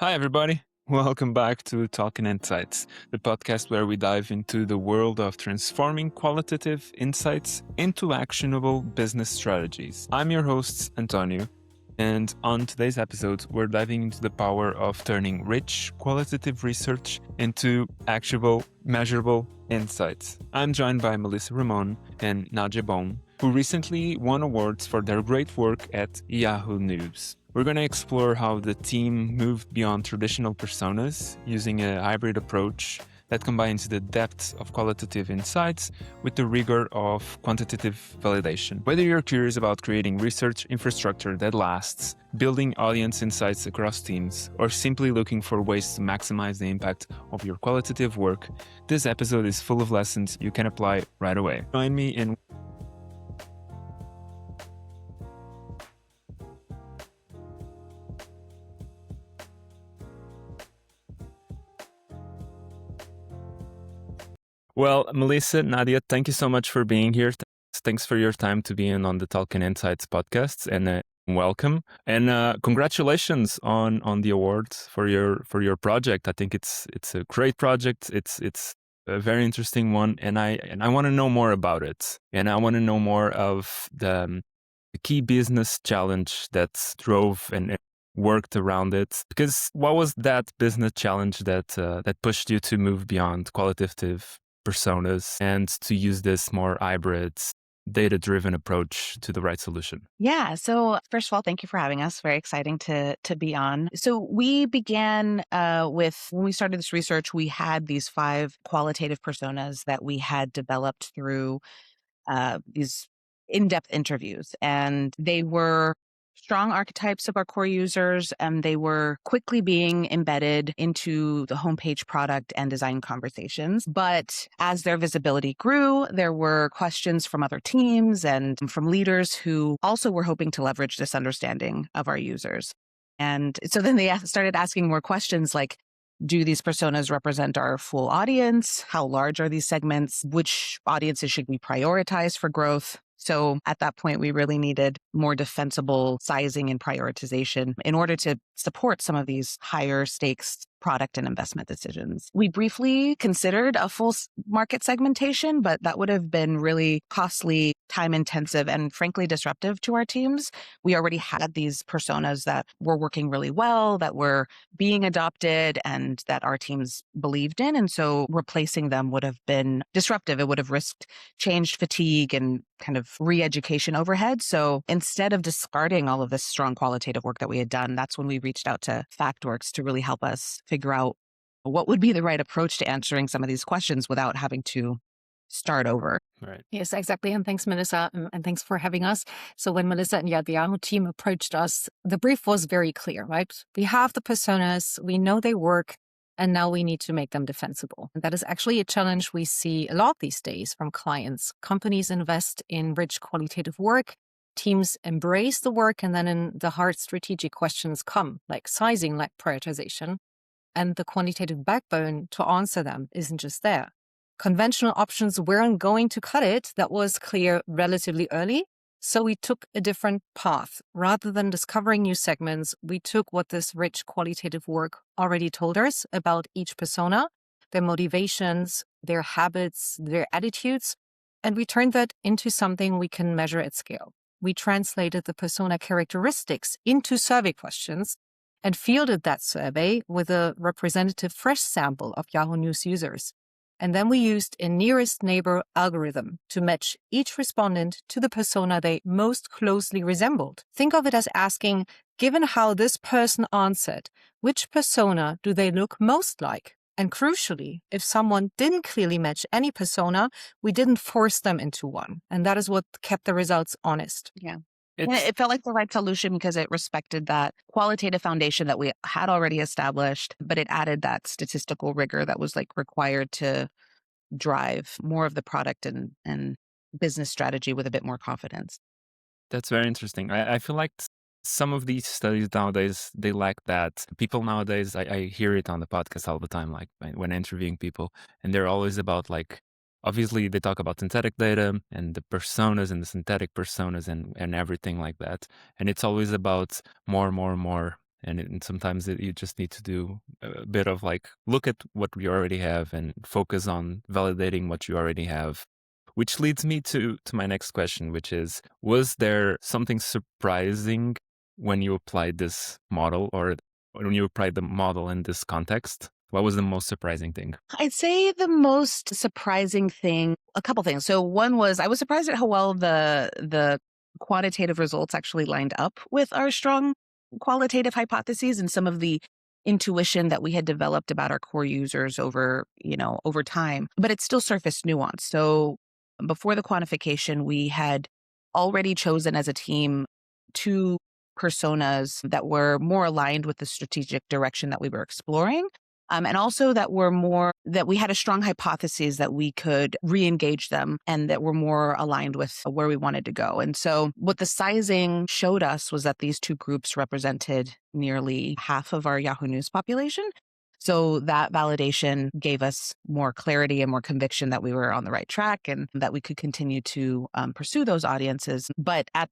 Hi, everybody. Welcome back to Talking Insights, the podcast where we dive into the world of transforming qualitative insights into actionable business strategies. I'm your host, Antonio, and on today's episode, we're diving into the power of turning rich qualitative research into actionable, measurable insights. I'm joined by Melissa Ramon and Nadja Baum, who recently won awards for their great work at Yahoo News. We're going to explore how the team moved beyond traditional personas using a hybrid approach that combines the depth of qualitative insights with the rigor of quantitative validation. Whether you're curious about creating research infrastructure that lasts, building audience insights across teams, or simply looking for ways to maximize the impact of your qualitative work, this episode is full of lessons you can apply right away. Join me in Well, Melissa, Nadia, thank you so much for being here. Thanks for your time to be in on the Talking Insights podcast, and welcome. And congratulations on the awards for your project. I think it's a great project. It's a very interesting one, and I want to know more about it. And I want to know more of the key business challenge that drove and worked around it. Because what was that business challenge that pushed you to move beyond qualitative personas and to use this more hybrid, data-driven approach to the right solution? Yeah. So first of all, thank you for having us. Very exciting to be on. So we began with when we started this research, we had these 5 qualitative personas that we had developed through these in-depth interviews, and they were strong archetypes of our core users, and they were quickly being embedded into the homepage product and design conversations. But as their visibility grew, there were questions from other teams and from leaders who also were hoping to leverage this understanding of our users. And so then they started asking more questions like, do these personas represent our full audience? How large are these segments? Which audiences should we prioritize for growth? So at that point, we really needed more defensible sizing and prioritization in order to support some of these higher stakes product and investment decisions. We briefly considered a full market segmentation, but that would have been really costly, time intensive, and frankly disruptive to our teams. We already had these personas that were working really well, that were being adopted, and that our teams believed in. And so replacing them would have been disruptive. It would have risked change fatigue and kind of re-education overhead. So instead of discarding all of this strong qualitative work that we had done, that's when we reached out to FactWorks to really help us figure out what would be the right approach to answering some of these questions without having to start over. Right. Yes, exactly. And thanks, Melissa, and thanks for having us. So when Melissa and the Yahoo team approached us, the brief was very clear, right? We have the personas, we know they work, and now we need to make them defensible. And that is actually a challenge we see a lot these days from clients. Companies invest in rich qualitative work, teams embrace the work, and then in the hard strategic questions come, like sizing, like prioritization. And the quantitative backbone to answer them isn't just there. Conventional options weren't going to cut it. That was clear relatively early. So we took a different path. Rather than discovering new segments, we took what this rich qualitative work already told us about each persona, their motivations, their habits, their attitudes, and we turned that into something we can measure at scale. We translated the persona characteristics into survey questions and fielded that survey with a representative fresh sample of Yahoo News users. And then we used a nearest neighbor algorithm to match each respondent to the persona they most closely resembled. Think of it as asking, given how this person answered, which persona do they look most like? And crucially, if someone didn't clearly match any persona, we didn't force them into one. And that is what kept the results honest. Yeah. And it felt like the right solution because it respected that qualitative foundation that we had already established, but it added that statistical rigor that was like required to drive more of the product and business strategy with a bit more confidence. That's very interesting. I feel like some of these studies nowadays, they lack that. People nowadays, I hear it on the podcast all the time, like when interviewing people, and they're always about like, obviously they talk about synthetic data and the personas and the synthetic personas and everything like that. And it's always about more And sometimes you just need to do a bit of like, look at what we already have and focus on validating what you already have. Which leads me to my next question, which is, was there something surprising when you applied this model, or when you applied the model in this context? What was the most surprising thing? I'd say the most surprising thing, a couple things. So one was I was surprised at how well the quantitative results actually lined up with our strong qualitative hypotheses and some of the intuition that we had developed about our core users over time. But it still surfaced nuance. So before the quantification, we had already chosen as a team two personas that were more aligned with the strategic direction that we were exploring. And also that we had a strong hypothesis that we could re-engage them and that were more aligned with where we wanted to go. And so what the sizing showed us was that these two groups represented nearly half of our Yahoo News population. So that validation gave us more clarity and more conviction that we were on the right track and that we could continue to pursue those audiences. But at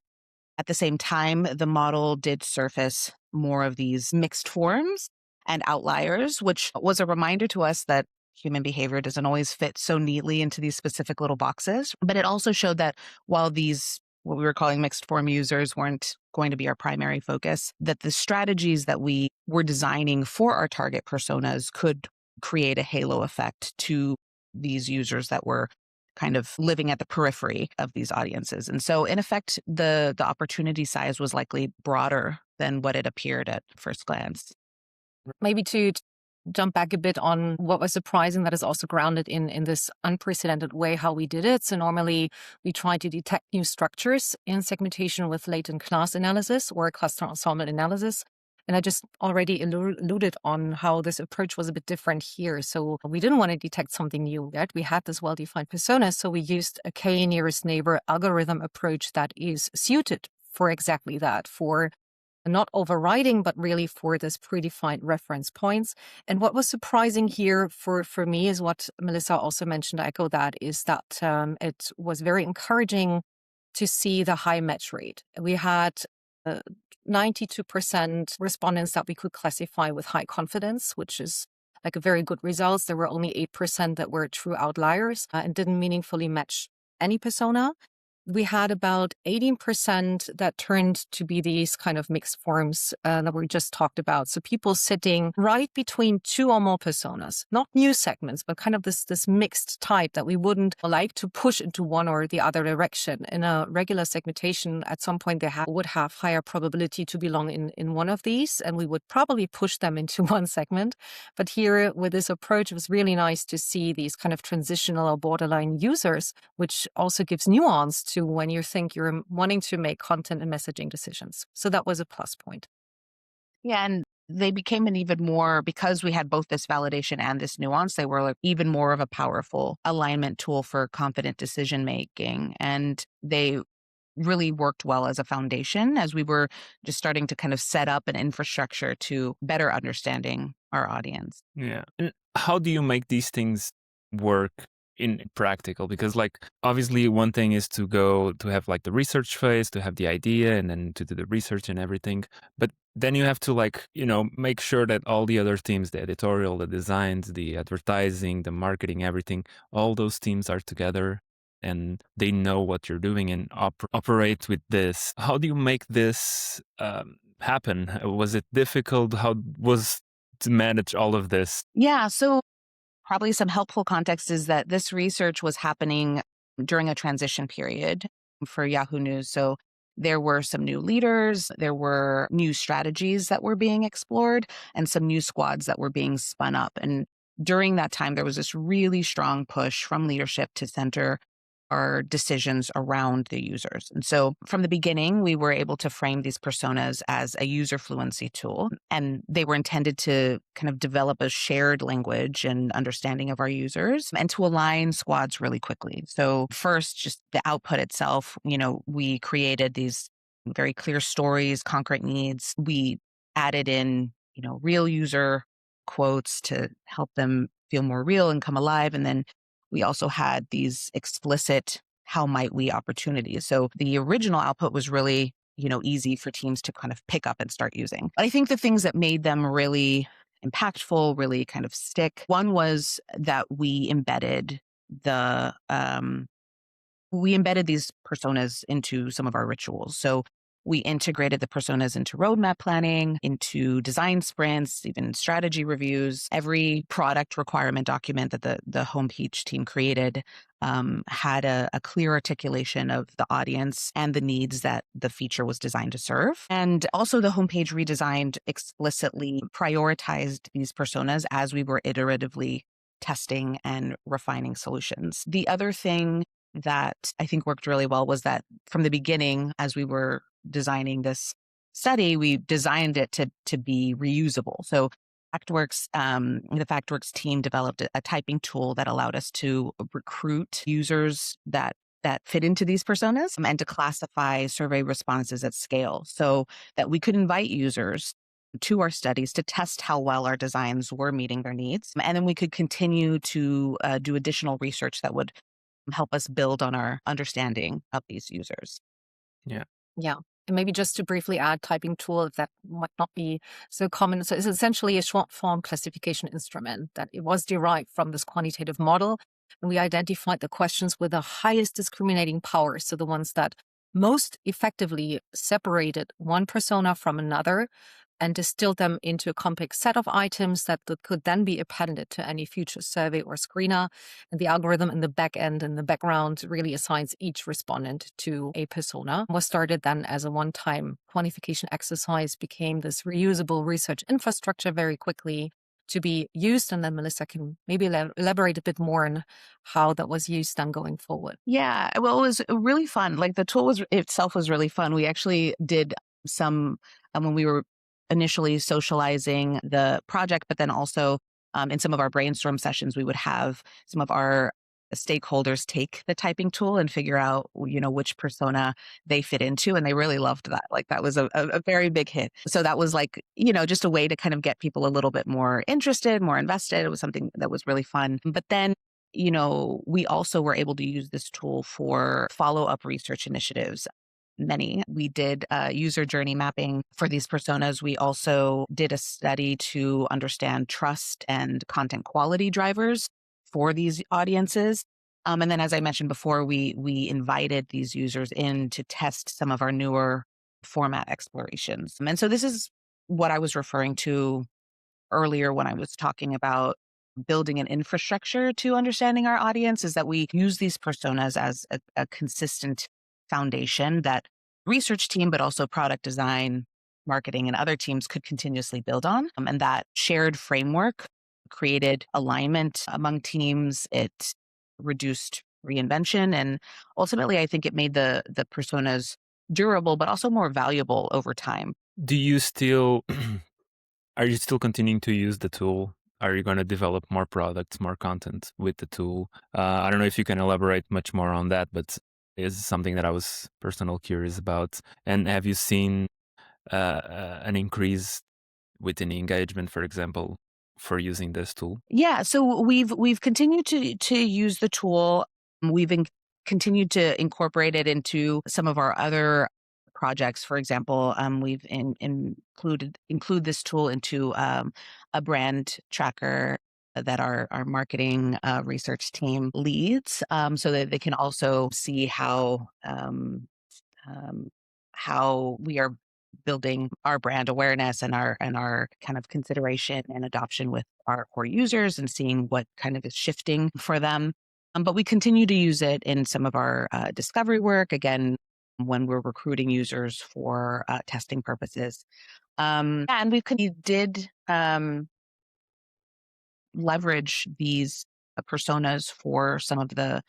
the same time, the model did surface more of these mixed forms and outliers, which was a reminder to us that human behavior doesn't always fit so neatly into these specific little boxes. But it also showed that while these, what we were calling mixed form users, weren't going to be our primary focus, that the strategies that we were designing for our target personas could create a halo effect to these users that were kind of living at the periphery of these audiences. And so in effect, the opportunity size was likely broader than what it appeared at first glance. Maybe to jump back a bit on what was surprising, that is also grounded in this unprecedented way how we did it. So normally we try to detect new structures in segmentation with latent class analysis or cluster ensemble analysis. And I just already alluded on how this approach was a bit different here. So we didn't want to detect something new yet. We had this well-defined persona. So we used a k-nearest neighbor algorithm approach that is suited for exactly that, for not overriding, but really for this predefined reference points. And what was surprising here for me is what Melissa also mentioned, I echo that, is that it was very encouraging to see the high match rate. We had 92% respondents that we could classify with high confidence, which is like a very good results. There were only 8% that were true outliers and didn't meaningfully match any persona. We had about 18% that turned to be these kind of mixed forms that we just talked about. So people sitting right between two or more personas, not new segments, but kind of this mixed type that we wouldn't like to push into one or the other direction. In a regular segmentation, at some point they would have higher probability to belong in one of these, and we would probably push them into one segment. But here with this approach, it was really nice to see these kind of transitional or borderline users, which also gives nuance to when you think you're wanting to make content and messaging decisions. So that was a plus point. Yeah, and they became an even more, because we had both this validation and this nuance, they were like even more of a powerful alignment tool for confident decision making. And they really worked well as a foundation as we were just starting to kind of set up an infrastructure to better understanding our audience. Yeah. And how do you make these things work in practical? Because like obviously one thing is to go to have like the research phase, to have the idea and then to do the research and everything. But then you have to like, make sure that all the other teams, the editorial, the designs, the advertising, the marketing, everything, all those teams are together and they know what you're doing and operate with this. How do you make this happen? Was it difficult? How was to manage all of this? Yeah, so probably some helpful context is that this research was happening during a transition period for Yahoo News. So there were some new leaders, there were new strategies that were being explored, and some new squads that were being spun up. And during that time, there was this really strong push from leadership to center our decisions around the users. And so from the beginning, we were able to frame these personas as a user fluency tool, and they were intended to kind of develop a shared language and understanding of our users and to align squads really quickly. So first, just the output itself, we created these very clear stories, concrete needs. We added in, real user quotes to help them feel more real and come alive. And then we also had these explicit how might we opportunities. So the original output was really easy for teams to kind of pick up and start using. But I think the things that made them really impactful, really kind of stick, one was that we embedded these personas into some of our rituals. So we integrated the personas into roadmap planning, into design sprints, even strategy reviews. Every product requirement document that the homepage team created had a clear articulation of the audience and the needs that the feature was designed to serve. And also the homepage redesigned explicitly prioritized these personas as we were iteratively testing and refining solutions. The other thing that I think worked really well was that from the beginning, as we were designing this study, we designed it to be reusable. So the FactWorks team developed a typing tool that allowed us to recruit users that fit into these personas and to classify survey responses at scale so that we could invite users to our studies to test how well our designs were meeting their needs. And then we could continue to do additional research that would help us build on our understanding of these users. Yeah. Yeah. And maybe just to briefly add, typing tool, if that might not be so common. So it's essentially a short form classification instrument that it was derived from this quantitative model. And we identified the questions with the highest discriminating power. So the ones that most effectively separated one persona from another and distilled them into a complex set of items that could then be appended to any future survey or screener. And the algorithm in the back end and the background really assigns each respondent to a persona. Was started then as a one-time quantification exercise, became this reusable research infrastructure very quickly to be used. And then Melissa can maybe elaborate a bit more on how that was used then going forward. Yeah, well, it was really fun. Like the tool itself was really fun. We actually did some when we were initially socializing the project, but then also in some of our brainstorm sessions, we would have some of our stakeholders take the typing tool and figure out, which persona they fit into. And they really loved that. Like that was a very big hit. So that was like, just a way to kind of get people a little bit more interested, more invested. It was something that was really fun. But then we also were able to use this tool for follow-up research initiatives. We did user journey mapping for these personas. We also did a study to understand trust and content quality drivers for these audiences. And then, as I mentioned before, we invited these users in to test some of our newer format explorations. And so this is what I was referring to earlier when I was talking about building an infrastructure to understanding our audience, is that we use these personas as a consistent foundation that research team, but also product design, marketing, and other teams could continuously build on. And that shared framework created alignment among teams. It reduced reinvention. And ultimately, I think it made the personas durable, but also more valuable over time. Are you still continuing to use the tool? Are you going to develop more products, more content with the tool? I don't know if you can elaborate much more on that, but it's something that I was personally curious about. And have you seen an increase within engagement, for example, for using this tool? Yeah, so we've continued to use the tool. We've continued to incorporate it into some of our other projects. For example, we've include this tool into a brand tracker that our marketing research team leads, so that they can also see how we are building our brand awareness and our kind of consideration and adoption with our core users, and seeing what kind of is shifting for them. But we continue to use it in some of our discovery work, again, when we're recruiting users for testing purposes. And we did leverage these personas for some of the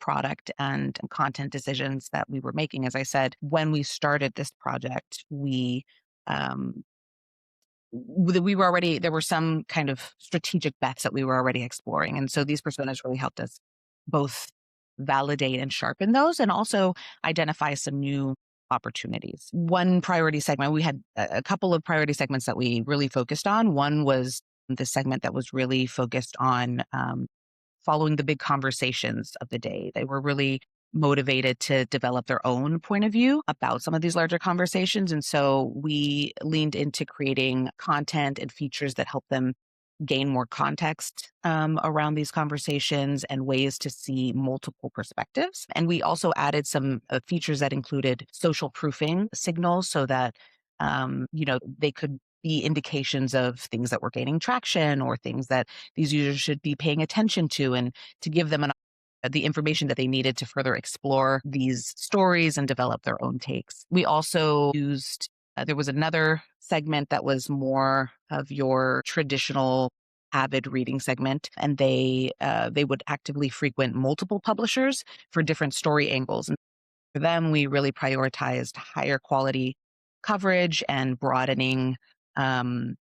product and content decisions that we were making. As I said, when we started this project, there were some kind of strategic bets that we were already exploring. And so these personas really helped us both validate and sharpen those, and also identify some new opportunities. One priority segment, we had a couple of priority segments that we really focused on. One was the segment that was really focused on following the big conversations of the day. They were really motivated to develop their own point of view about some of these larger conversations. And so we leaned into creating content and features that help them gain more context around these conversations and ways to see multiple perspectives. And we also added some features that included social proofing signals so that, they could be indications of things that were gaining traction or things that these users should be paying attention to, and to give them the information that they needed to further explore these stories and develop their own takes. We also used, there was another segment that was more of your traditional avid reading segment, and they would actively frequent multiple publishers for different story angles. And for them, we really prioritized higher quality coverage and broadening the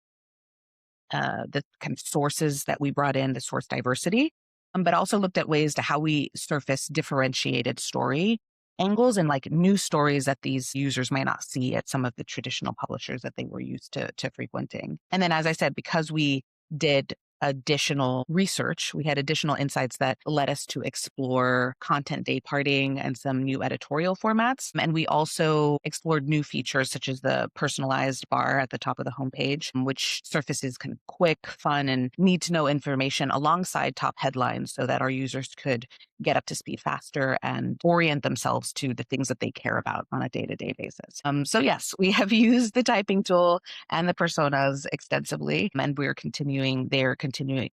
kind of sources that we brought in, the source diversity, but also looked at ways to how we surface differentiated story angles and like new stories that these users might not see at some of the traditional publishers that they were used to frequenting. And then, as I said, because we did additional research, we had additional insights that led us to explore content day parting and some new editorial formats. And we also explored new features such as the personalized bar at the top of the homepage, which surfaces kind of quick, fun, and need to know information alongside top headlines so that our users could get up to speed faster and orient themselves to the things that they care about on a day-to-day basis. So yes, we have used the typing tool and the personas extensively, and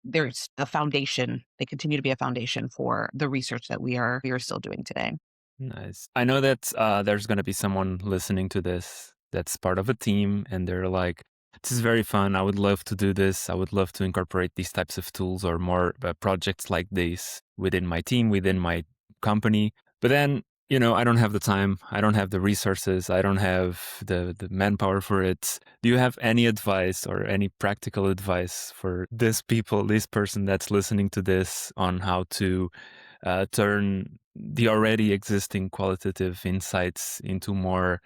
there's a foundation. They continue to be a foundation for the research that we are still doing today. Nice. I know that there's going to be someone listening to this that's part of a team, and they're like, this is very fun. I would love to do this. I would love to incorporate these types of tools or more projects like this within my team, within my company. But then, I don't have the time. I don't have the resources. I don't have the manpower for it. Do you have any advice or any practical advice for this person that's listening to this on how to turn the already existing qualitative insights into more,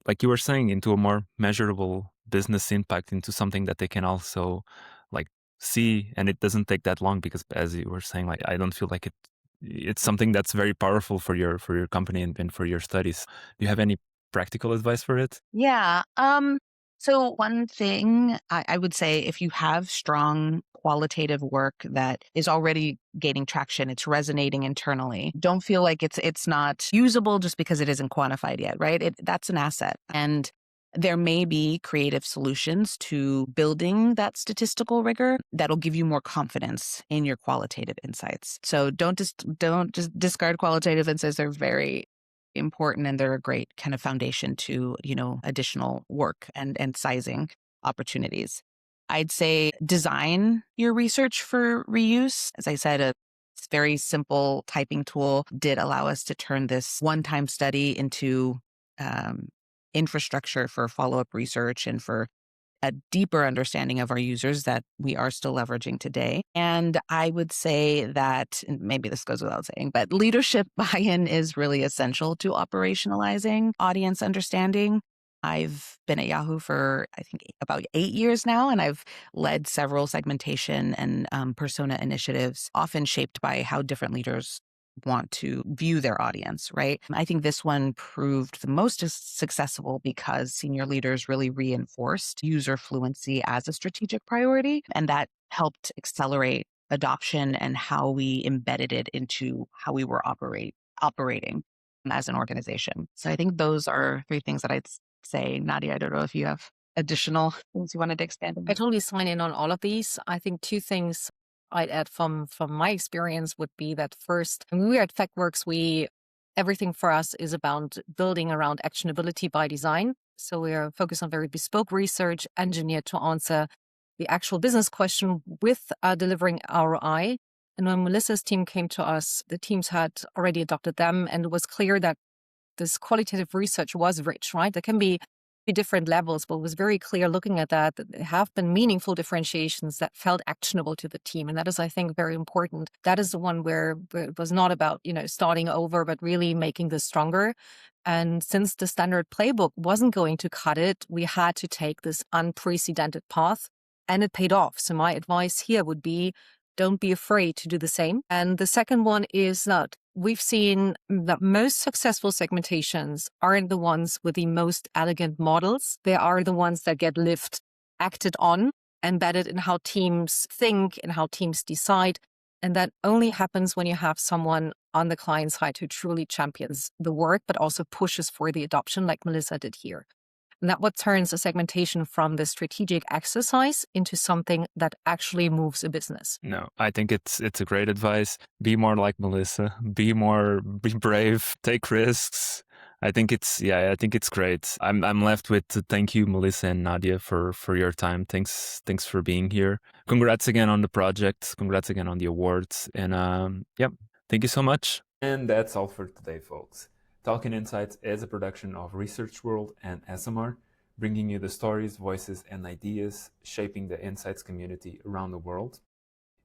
like you were saying, into a more measurable business impact, into something that they can also like see, and it doesn't take that long because, as you were saying, like I don't feel like it's something that's very powerful for your company and for your studies. Do you have any practical advice for it? Yeah. So one thing I would say, if you have strong qualitative work that is already gaining traction, it's resonating internally, don't feel like it's not usable just because it isn't quantified yet, right? That's an asset. And there may be creative solutions to building that statistical rigor that'll give you more confidence in your qualitative insights. So don't just discard qualitative insights. They're very important, and they're a great kind of foundation to, additional work and sizing opportunities. I'd say design your research for reuse. As I said, a very simple typing tool did allow us to turn this one-time study into infrastructure for follow-up research and for a deeper understanding of our users that we are still leveraging today. And I would say that, and maybe this goes without saying, but leadership buy-in is really essential to operationalizing audience understanding. I've been at Yahoo for, I think, about 8 years now, and I've led several segmentation and persona initiatives, often shaped by how different leaders want to view their audience, right? I think this one proved the most successful because senior leaders really reinforced user fluency as a strategic priority, and that helped accelerate adoption and how we embedded it into how we were operating as an organization. So I think those are 3 things that I'd say. Nadja, I don't know if you have additional things you wanted to expand on. I totally sign in on all of these. I think 2 things I'd add from my experience would be that first, when we were at FactWorks, everything for us is about building around actionability by design. So we're focused on very bespoke research engineered to answer the actual business question with delivering ROI. And when Melissa's team came to us, the teams had already adopted them, and it was clear that this qualitative research was rich, right? There can be different levels, but it was very clear looking at that there have been meaningful differentiations that felt actionable to the team. And that is, I think, very important. That is the one where it was not about, starting over, but really making this stronger. And since the standard playbook wasn't going to cut it, we had to take this unprecedented path, and it paid off. So my advice here would be Don't be afraid to do the same. And the second one is that we've seen that most successful segmentations aren't the ones with the most elegant models. They are the ones that get lived, acted on, embedded in how teams think and how teams decide. And that only happens when you have someone on the client side who truly champions the work, but also pushes for the adoption like Melissa did here. And that what turns a segmentation from the strategic exercise into something that actually moves a business. No, I think it's a great advice. Be more like Melissa. Be brave, take risks. I think it's great. I'm left with to thank you, Melissa and Nadja, for your time. Thanks for being here. Congrats again on the project. Congrats again on the awards. And thank you so much. And that's all for today, folks. Talking Insights is a production of Research World and SMR, bringing you the stories, voices, and ideas shaping the insights community around the world.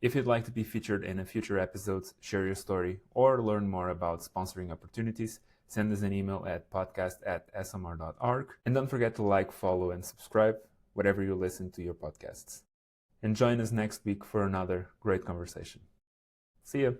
If you'd like to be featured in a future episode, share your story, or learn more about sponsoring opportunities, send us an email at podcast@smr.org. And don't forget to like, follow, and subscribe wherever you listen to your podcasts. And join us next week for another great conversation. See ya.